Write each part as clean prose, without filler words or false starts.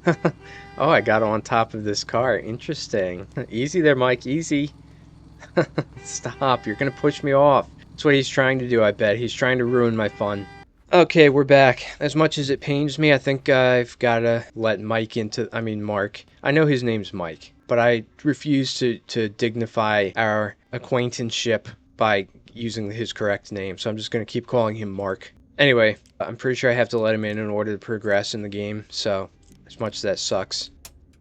Oh, I got on top of this car. Interesting. Easy there, Mike. Easy. Stop. You're gonna push me off. That's what he's trying to do, I bet. He's trying to ruin my fun. Okay, we're back. As much as it pains me, I think I've gotta let Mark. I know his name's Mike, but I refuse to dignify our acquaintanceship by using his correct name, so I'm just gonna keep calling him Mark. Anyway, I'm pretty sure I have to let him in order to progress in the game, so as much as that sucks,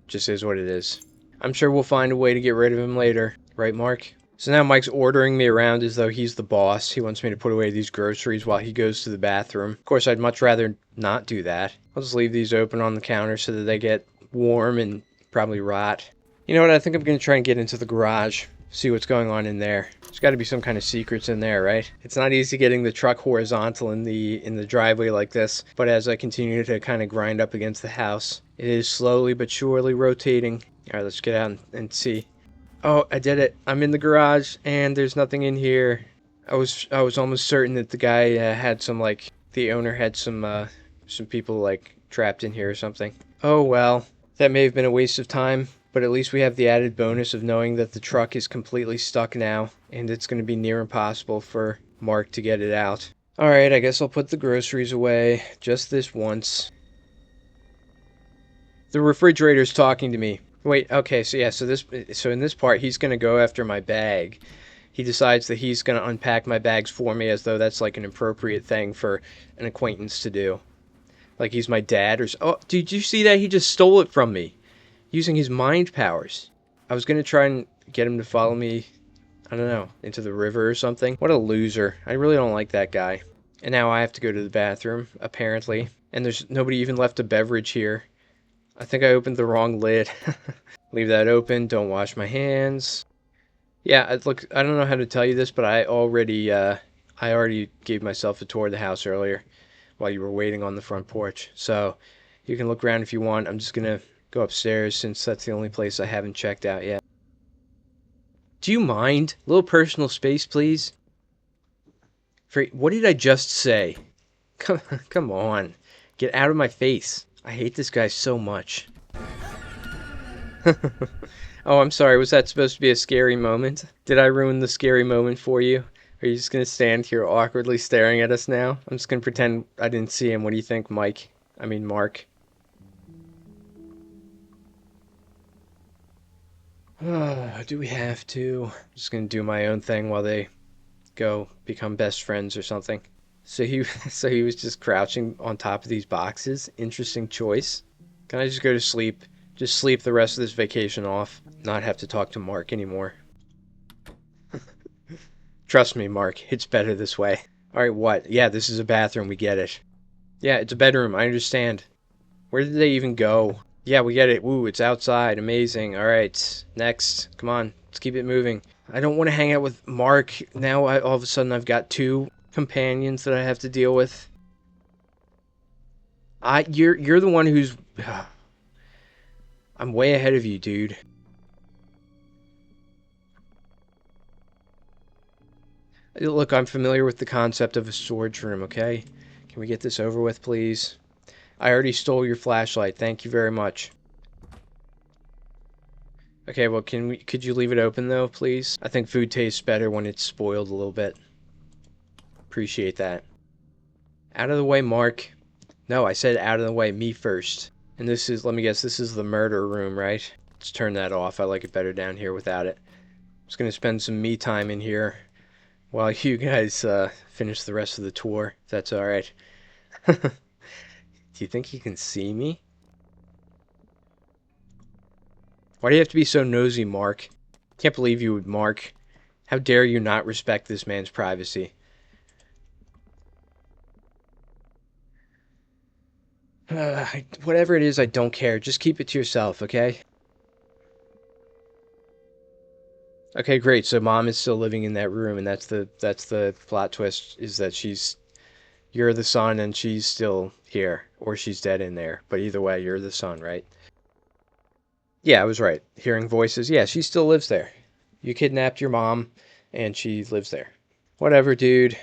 just is what it is. I'm sure we'll find a way to get rid of him later, right, Mark? So now Mike's ordering me around as though he's the boss. He wants me to put away these groceries while he goes to the bathroom. Of course, I'd much rather not do that. I'll just leave these open on the counter so that they get warm and probably rot. You know what? I think I'm going to try and get into the garage, see what's going on in there. There's got to be some kind of secrets in there, right? It's not easy getting the truck horizontal in the driveway like this, but as I continue to kind of grind up against the house, it is slowly but surely rotating. All right, let's get out and see. Oh, I did it. I'm in the garage and there's nothing in here. I was almost certain that the guy had the owner had some people like trapped in here or something. Oh well, that may have been a waste of time, but at least we have the added bonus of knowing that the truck is completely stuck now and it's going to be near impossible for Mark to get it out. All right, I guess I'll put the groceries away just this once. The refrigerator's talking to me. Wait, okay, so yeah, so in this part, he's gonna go after my bag. He decides that he's gonna unpack my bags for me as though that's like an appropriate thing for an acquaintance to do. Like he's my dad oh, did you see that? He just stole it from me using his mind powers. I was gonna try and get him to follow me, I don't know, into the river or something. What a loser. I really don't like that guy. And now I have to go to the bathroom, apparently. And there's nobody even left a beverage here. I think I opened the wrong lid. Leave that open. Don't wash my hands. Yeah, look, I don't know how to tell you this, but I already gave myself a tour of the house earlier while you were waiting on the front porch. So you can look around if you want. I'm just gonna go upstairs since that's the only place I haven't checked out yet. Do you mind? A little personal space, please. What did I just say? Come on. Get out of my face. I hate this guy so much. Oh, I'm sorry. Was that supposed to be a scary moment? Did I ruin the scary moment for you? Are you just going to stand here awkwardly staring at us now? I'm just going to pretend I didn't see him. What do you think, Mike? I mean, Mark. Do we have to? I'm just going to do my own thing while they go become best friends or something. So he, so he was just crouching on top of these boxes. Interesting choice. Can I just go to sleep? Just sleep the rest of this vacation off. Not have to talk to Mark anymore. Trust me, Mark. It's better this way. Alright, what? Yeah, this is a bathroom. We get it. Yeah, it's a bedroom. I understand. Where did they even go? Yeah, we get it. Woo, it's outside. Amazing. Alright, next. Come on. Let's keep it moving. I don't want to hang out with Mark. Now all of a sudden I've got two companions that I have to deal with. You're the one who's I'm way ahead of you, dude. Look, I'm familiar with the concept of a storage room, okay? Can we get this over with, please? I already stole your flashlight. Thank you very much. Okay, well, could you leave it open though, please? I think food tastes better when it's spoiled a little bit. Appreciate that. Out of the way, Mark. No, I said out of the way, me first. And let me guess, this is the murder room, right? Let's turn that off. I like it better down here without it. I'm just gonna spend some me time in here while you guys finish the rest of the tour, if that's alright. Do you think he can see me? Why do you have to be so nosy, Mark? Can't believe you would, Mark. How dare you not respect this man's privacy? Whatever it is, I don't care. Just keep it to yourself, okay? Okay, great. So mom is still living in that room, and that's the plot twist is that you're the son and she's still here, or she's dead in there. But either way, you're the son, right? Yeah, I was right. Hearing voices. Yeah, she still lives there. You kidnapped your mom, and she lives there. Whatever, dude.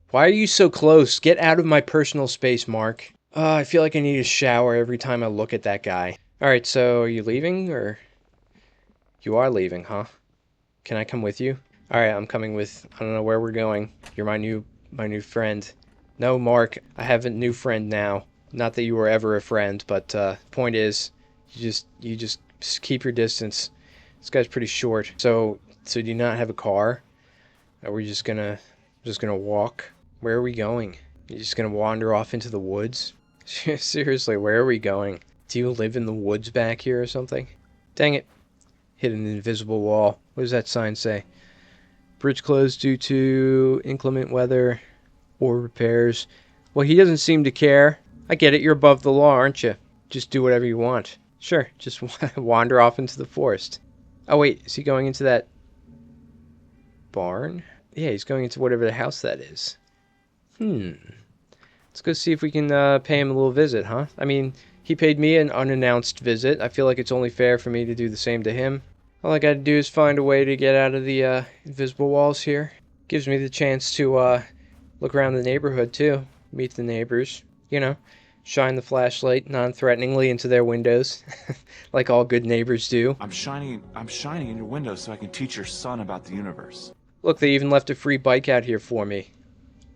Why are you so close? Get out of my personal space, Mark. I feel like I need a shower every time I look at that guy. Alright, so are you leaving, or? You are leaving, huh? Can I come with you? Alright, I'm coming with, I don't know where we're going. You're my new friend. No, Mark, I have a new friend now. Not that you were ever a friend, but point is, you just keep your distance. This guy's pretty short. So do you not have a car? Are we just gonna walk? Where are we going? You just gonna wander off into the woods? Seriously, where are we going? Do you live in the woods back here or something? Dang it. Hit an invisible wall. What does that sign say? Bridge closed due to inclement weather or repairs. Well, he doesn't seem to care. I get it, you're above the law, aren't you? Just do whatever you want. Sure, just wander off into the forest. Oh wait, is he going into that barn? Yeah, he's going into whatever the house that is. Let's go see if we can pay him a little visit, huh? I mean, he paid me an unannounced visit. I feel like it's only fair for me to do the same to him. All I gotta do is find a way to get out of the invisible walls here. Gives me the chance to look around the neighborhood too. Meet the neighbors. You know, shine the flashlight non-threateningly into their windows. Like all good neighbors do. I'm shining in your window so I can teach your son about the universe. Look, they even left a free bike out here for me.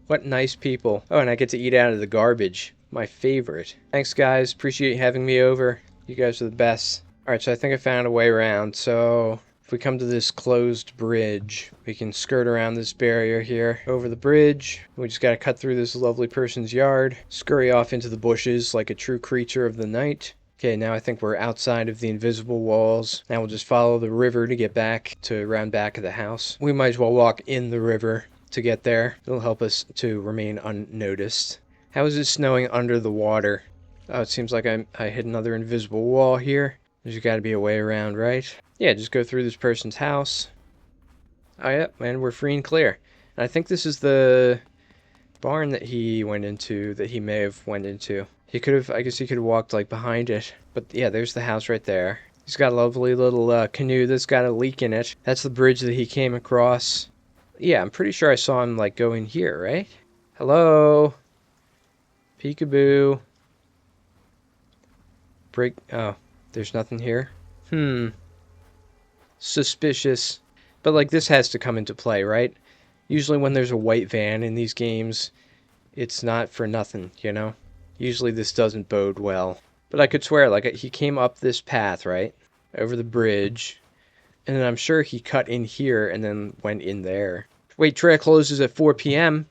What nice people. Oh, and I get to eat out of the garbage. My favorite. Thanks, guys. Appreciate having me over. You guys are the best. Alright, so I think I found a way around. So, if we come to this closed bridge, we can skirt around this barrier here. Over the bridge. We just gotta cut through this lovely person's yard. Scurry off into the bushes like a true creature of the night. Okay, now I think we're outside of the invisible walls. Now we'll just follow the river to get back to around back of the house. We might as well walk in the river to get there. It'll help us to remain unnoticed. How is it snowing under the water? Oh, it seems like I hit another invisible wall here. There's got to be a way around, right? Yeah, just go through this person's house. Oh yeah, and we're free and clear. And I think this is the barn that he went into, that he may have went into. He could have, I guess he could have walked like behind it. But yeah, there's the house right there. He's got a lovely little canoe that's got a leak in it. That's the bridge that he came across. Yeah, I'm pretty sure I saw him like go in here, right? Hello? Peekaboo. Break. Oh, there's nothing here. Suspicious. But like this has to come into play, right? Usually when there's a white van in these games, it's not for nothing, you know? Usually this doesn't bode well. But I could swear, like, he came up this path, right? Over the bridge. And then I'm sure he cut in here and then went in there. Wait, trail closes at 4 p.m.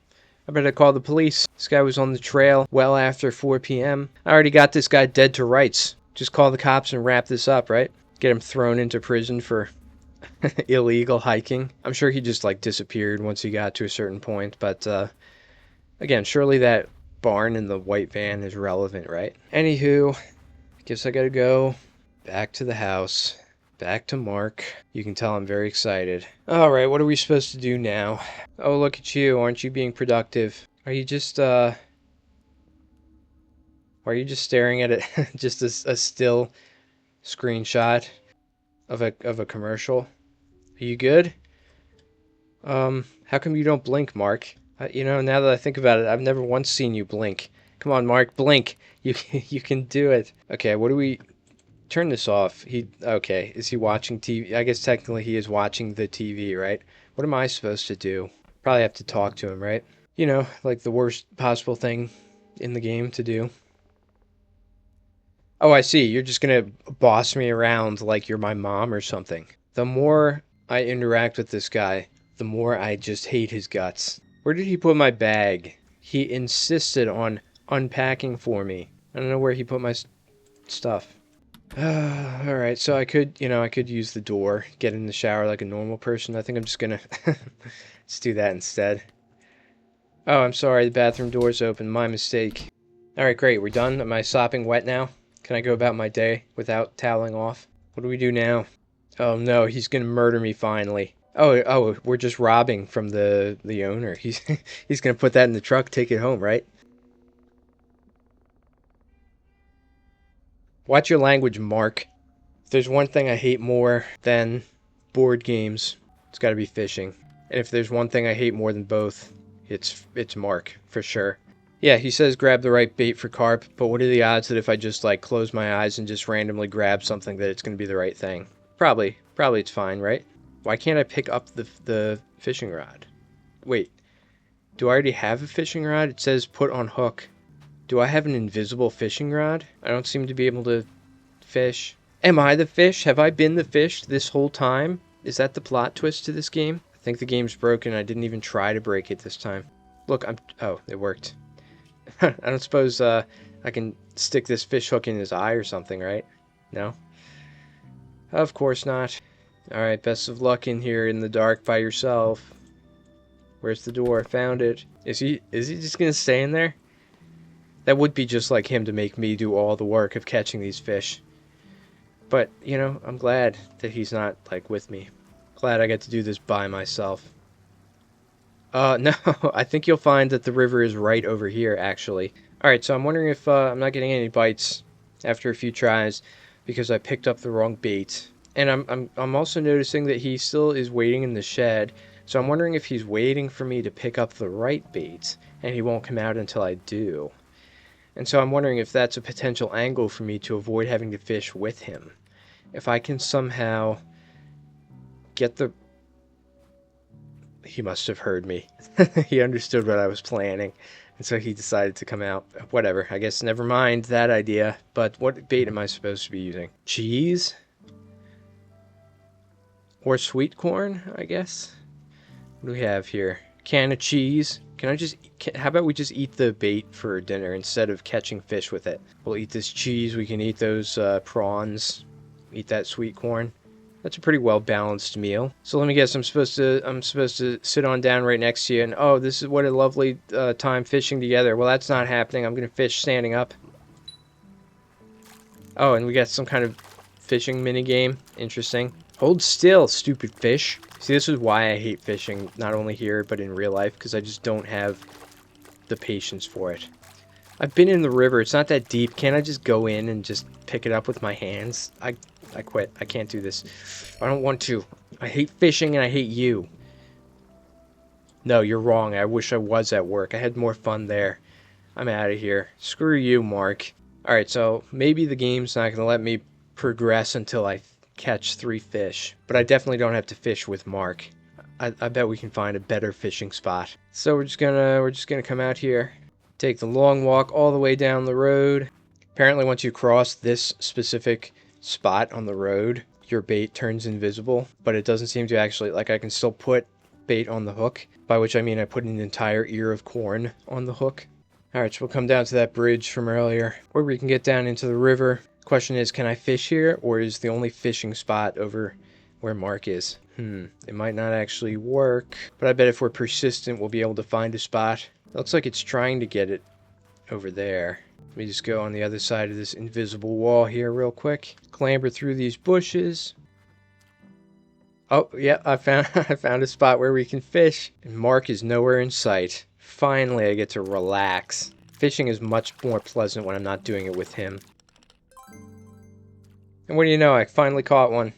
I better call the police. This guy was on the trail well after 4 p.m. I already got this guy dead to rights. Just call the cops and wrap this up, right? Get him thrown into prison for illegal hiking. I'm sure he just, like, disappeared once he got to a certain point. But, again, surely that barn in the white van is relevant, right? Anywho, guess I gotta go back to the house. Back to Mark. You can tell I'm very excited. Alright, what are we supposed to do now? Oh, look at you. Aren't you being productive? Are you just, Why are you just staring at it? Just a still screenshot of a commercial? Are you good? How come you don't blink, Mark? You know, now that I think about it, I've never once seen you blink. Come on, Mark, blink. You can do it. Okay, what do we... Turn this off. Okay, is he watching TV? I guess technically he is watching the TV, right? What am I supposed to do? Probably have to talk to him, right? You know, like the worst possible thing in the game to do. Oh, I see. You're just gonna boss me around like you're my mom or something. The more I interact with this guy, the more I just hate his guts. Where did he put my bag? He insisted on unpacking for me. I don't know where he put my stuff. Alright, so I could use the door, get in the shower like a normal person. I think I'm just gonna let's do that instead. Oh, I'm sorry, the bathroom door's open. My mistake. Alright, great, we're done. Am I sopping wet now? Can I go about my day without toweling off? What do we do now? Oh no, he's gonna murder me finally. Oh, we're just robbing from the owner. He's gonna put that in the truck, take it home, right? Watch your language, Mark. If there's one thing I hate more than board games, it's gotta be fishing. And if there's one thing I hate more than both, it's Mark, for sure. Yeah, he says grab the right bait for carp, but what are the odds that if I just like close my eyes and just randomly grab something that it's going to be the right thing? Probably it's fine, right? Why can't I pick up the fishing rod? Wait, do I already have a fishing rod? It says put on hook. Do I have an invisible fishing rod? I don't seem to be able to fish. Am I the fish? Have I been the fish this whole time? Is that the plot twist to this game? I think the game's broken. I didn't even try to break it this time. Look, oh, it worked. I don't suppose I can stick this fish hook in his eye or something, right? No? Of course not. Alright, best of luck in here in the dark by yourself. Where's the door? Found it. Is he just gonna stay in there? That would be just like him to make me do all the work of catching these fish. But, you know, I'm glad that he's not, like, with me. Glad I get to do this by myself. No, I think you'll find that the river is right over here, actually. Alright, so I'm wondering if I'm not getting any bites after a few tries because I picked up the wrong bait. And I'm also noticing that he still is waiting in the shed, so I'm wondering if he's waiting for me to pick up the right bait, and he won't come out until I do. And so I'm wondering if that's a potential angle for me to avoid having to fish with him. If I can somehow get the... He must have heard me. He understood what I was planning, and so he decided to come out. Whatever, I guess never mind that idea. But what bait am I supposed to be using? Cheese? Or sweet corn, I guess? What do we have here? Can of cheese. How about we just eat the bait for dinner instead of catching fish with it? We'll eat this cheese, we can eat those prawns, eat that sweet corn. That's a pretty well balanced meal. So let me guess, I'm supposed to sit on down right next to you and oh, this is what a lovely time fishing together. Well, that's not happening. I'm gonna fish standing up. Oh, and we got some kind of fishing mini game. Interesting. Hold still, stupid fish. See, this is why I hate fishing, not only here, but in real life, because I just don't have the patience for it. I've been in the river. It's not that deep. Can't I just go in and just pick it up with my hands? I quit. I can't do this. I don't want to. I hate fishing and I hate you. No, you're wrong. I wish I was at work. I had more fun there. I'm out of here. Screw you, Mark. Alright, so maybe the game's not going to let me progress until I catch 3 fish. But I definitely don't have to fish with Mark. I bet we can find a better fishing spot. So we're just gonna come out here. Take the long walk all the way down the road. Apparently once you cross this specific spot on the road, your bait turns invisible, but it doesn't seem to actually, like I can still put bait on the hook, by which I mean I put an entire ear of corn on the hook. Alright, so we'll come down to that bridge from earlier, where we can get down into the river. Question is, can I fish here, or is the only fishing spot over where Mark is? It might not actually work, but I bet if we're persistent, we'll be able to find a spot. It looks like it's trying to get it over there. Let me just go on the other side of this invisible wall here real quick. Clamber through these bushes. Oh, yeah, I found a spot where we can fish. And Mark is nowhere in sight. Finally, I get to relax. Fishing is much more pleasant when I'm not doing it with him. And what do you know, I finally caught one.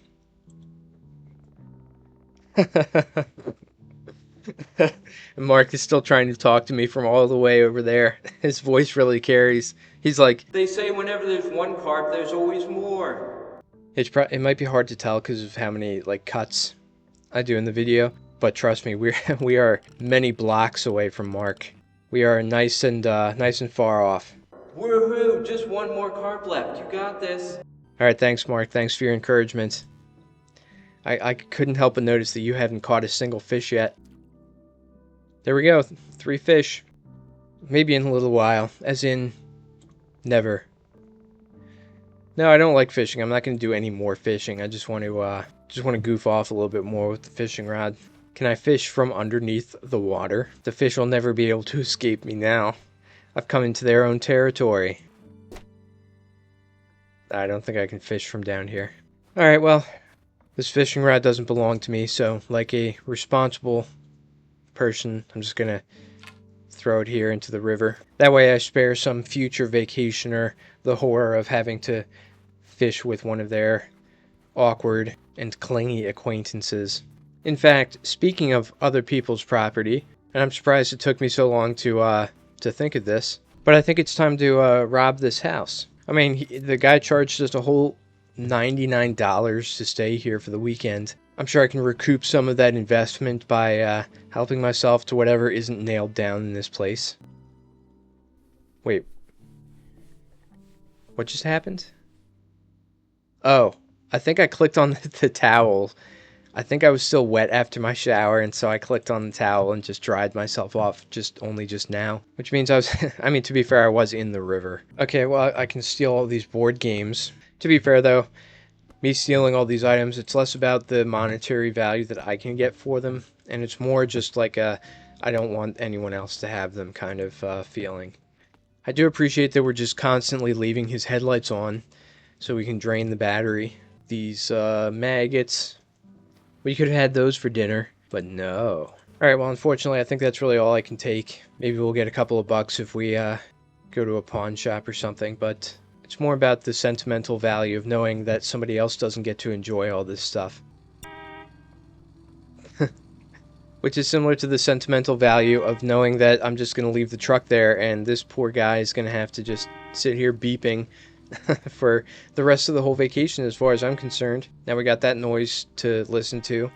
And Mark is still trying to talk to me from all the way over there. His voice really carries. He's like, they say whenever there's one carp, there's always more. It might be hard to tell because of how many like cuts I do in the video, but trust me, we are many blocks away from Mark. We are nice and far off. Woohoo! Just one more carp left. You got this. All right, thanks, Mark. Thanks for your encouragement. I couldn't help but notice that you haven't caught a single fish yet. There we go, 3 fish. Maybe in a little while, as in never. No, I don't like fishing. I'm not going to do any more fishing. I just want to goof off a little bit more with the fishing rod. Can I fish from underneath the water? The fish will never be able to escape me now. I've come into their own territory. I don't think I can fish from down here. Alright, well, this fishing rod doesn't belong to me, so like a responsible person, I'm just gonna throw it here into the river. That way I spare some future vacationer the horror of having to fish with one of their awkward and clingy acquaintances. In fact, speaking of other people's property, and I'm surprised it took me so long to to think of this. But I think it's time to rob this house. I mean, the guy charged us a whole $99 to stay here for the weekend. I'm sure I can recoup some of that investment by helping myself to whatever isn't nailed down in this place. Wait. What just happened? Oh, I think I clicked on the towel. I think I was still wet after my shower, and so I clicked on the towel and just dried myself off only just now. Which means I was, I mean, to be fair, I was in the river. Okay, well, I can steal all these board games. To be fair, though, me stealing all these items, it's less about the monetary value that I can get for them, and it's more just like a, I don't want anyone else to have them kind of feeling. I do appreciate that we're just constantly leaving his headlights on so we can drain the battery. These maggots, we could have had those for dinner, but no. Alright, well, unfortunately, I think that's really all I can take. Maybe we'll get a couple of bucks if we go to a pawn shop or something, but it's more about the sentimental value of knowing that somebody else doesn't get to enjoy all this stuff. Which is similar to the sentimental value of knowing that I'm just going to leave the truck there and this poor guy is going to have to just sit here beeping for the rest of the whole vacation as far as I'm concerned. Now we got that noise to listen to.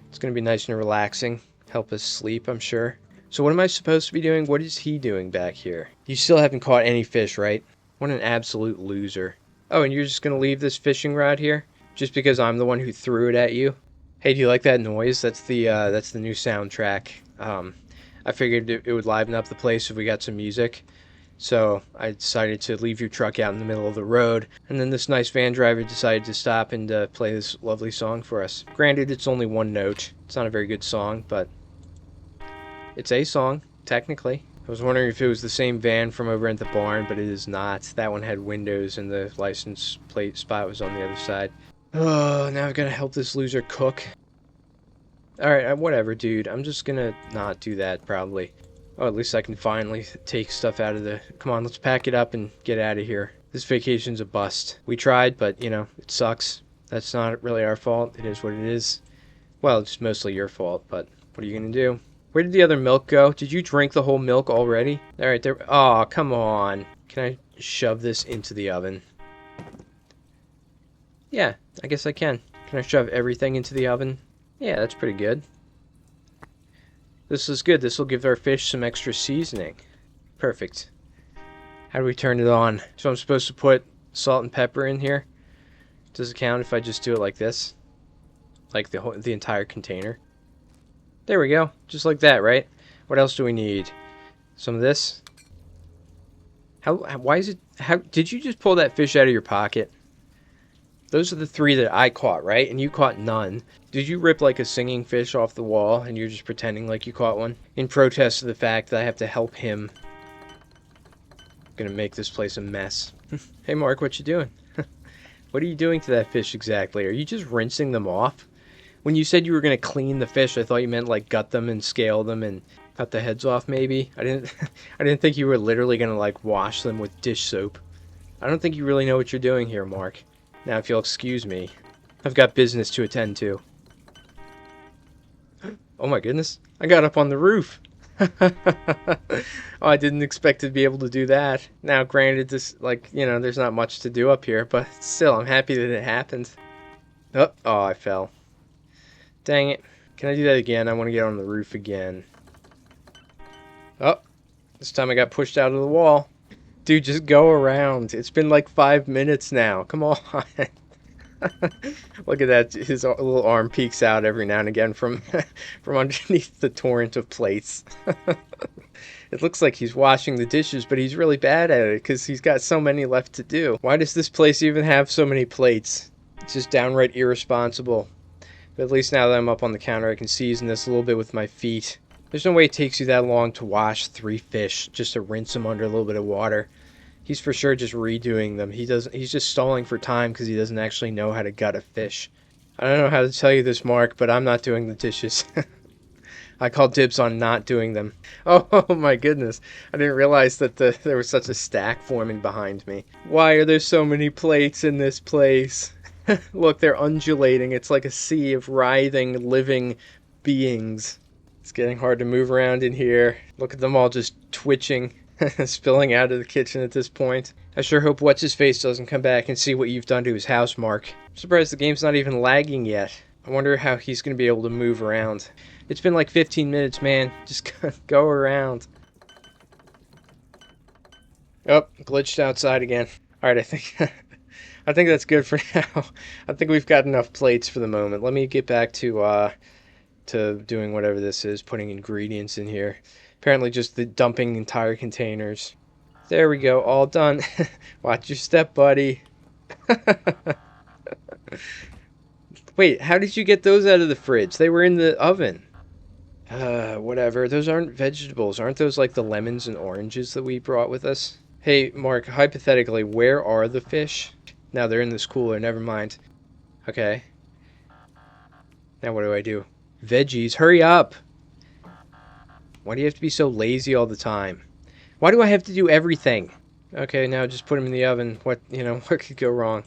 It's going to be nice and relaxing. Help us sleep, I'm sure. So what am I supposed to be doing? What is he doing back here? You still haven't caught any fish, right? What an absolute loser. Oh, and you're just going to leave this fishing rod here? Just because I'm the one who threw it at you? Hey, do you like that noise? That's the new soundtrack. I figured it would liven up the place if we got some music. So I decided to leave your truck out in the middle of the road. And then this nice van driver decided to stop and play this lovely song for us. Granted, it's only one note. It's not a very good song, but it's a song, technically. I was wondering if it was the same van from over at the barn, but it is not. That one had windows and the license plate spot was on the other side. Oh, now I've got to help this loser cook. Alright, whatever, dude. I'm just gonna not do that, probably. Oh, at least I can finally take stuff out of the... Come on, let's pack it up and get out of here. This vacation's a bust. We tried, but, you know, it sucks. That's not really our fault. It is what it is. Well, it's mostly your fault, but what are you gonna do? Where did the other milk go? Did you drink the whole milk already? Alright, there... Oh, come on. Can I shove this into the oven? Yeah, I guess I can. Can I shove everything into the oven? Yeah, that's pretty good. This is good. This will give our fish some extra seasoning. Perfect. How do we turn it on? So I'm supposed to put salt and pepper in here? Does it count if I just do it like this? Like the entire container? There we go. Just like that, right? What else do we need? Some of this? Why is it... Did you just pull that fish out of your pocket? Those are the 3 that I caught, right? And you caught none. Did you rip like a singing fish off the wall and you're just pretending like you caught one? In protest to the fact that I have to help him. I'm gonna make this place a mess. Hey Mark, what you doing? What are you doing to that fish exactly? Are you just rinsing them off? When you said you were gonna clean the fish, I thought you meant like gut them and scale them and cut the heads off maybe. I didn't think you were literally gonna like wash them with dish soap. I don't think you really know what you're doing here, Mark. Now, if you'll excuse me, I've got business to attend to. Oh my goodness, I got up on the roof. Oh, I didn't expect to be able to do that. Now, granted, this, like, you know, there's not much to do up here, but still, I'm happy that it happened. Oh, I fell. Dang it. Can I do that again? I want to get on the roof again. Oh, this time I got pushed out of the wall. Dude, just go around. It's been like 5 minutes now. Come on. Look at that. His little arm peeks out every now and again from underneath the torrent of plates. It looks like he's washing the dishes, but he's really bad at it because he's got so many left to do. Why does this place even have so many plates? It's just downright irresponsible. But at least now that I'm up on the counter, I can season this a little bit with my feet. There's no way it takes you that long to wash 3 fish, just to rinse them under a little bit of water. He's for sure just redoing them. He's just stalling for time because he doesn't actually know how to gut a fish. I don't know how to tell you this, Mark, but I'm not doing the dishes. I call dibs on not doing them. Oh my goodness. I didn't realize that there was such a stack forming behind me. Why are there so many plates in this place? Look, they're undulating. It's like a sea of writhing, living beings. It's getting hard to move around in here. Look at them all just twitching. Spilling out of the kitchen at this point. I sure hope What's-His-Face doesn't come back and see what you've done to his house, Mark. I'm surprised the game's not even lagging yet. I wonder how he's going to be able to move around. It's been like 15 minutes, man. Just go around. Oh, glitched outside again. Alright, I think I think that's good for now. I think we've got enough plates for the moment. Let me get back to doing whatever this is, putting ingredients in here. Apparently just the dumping entire containers. There we go, all done. Watch your step, buddy. Wait, how did you get those out of the fridge? They were in the oven. Whatever. Those aren't vegetables. Aren't those like the lemons and oranges that we brought with us? Hey, Mark, hypothetically, where are the fish? Now they're in this cooler, never mind. Okay. Now what do I do? Veggies, hurry up! Why do you have to be so lazy all the time? Why do I have to do everything? Okay, now just put them in the oven. What could go wrong?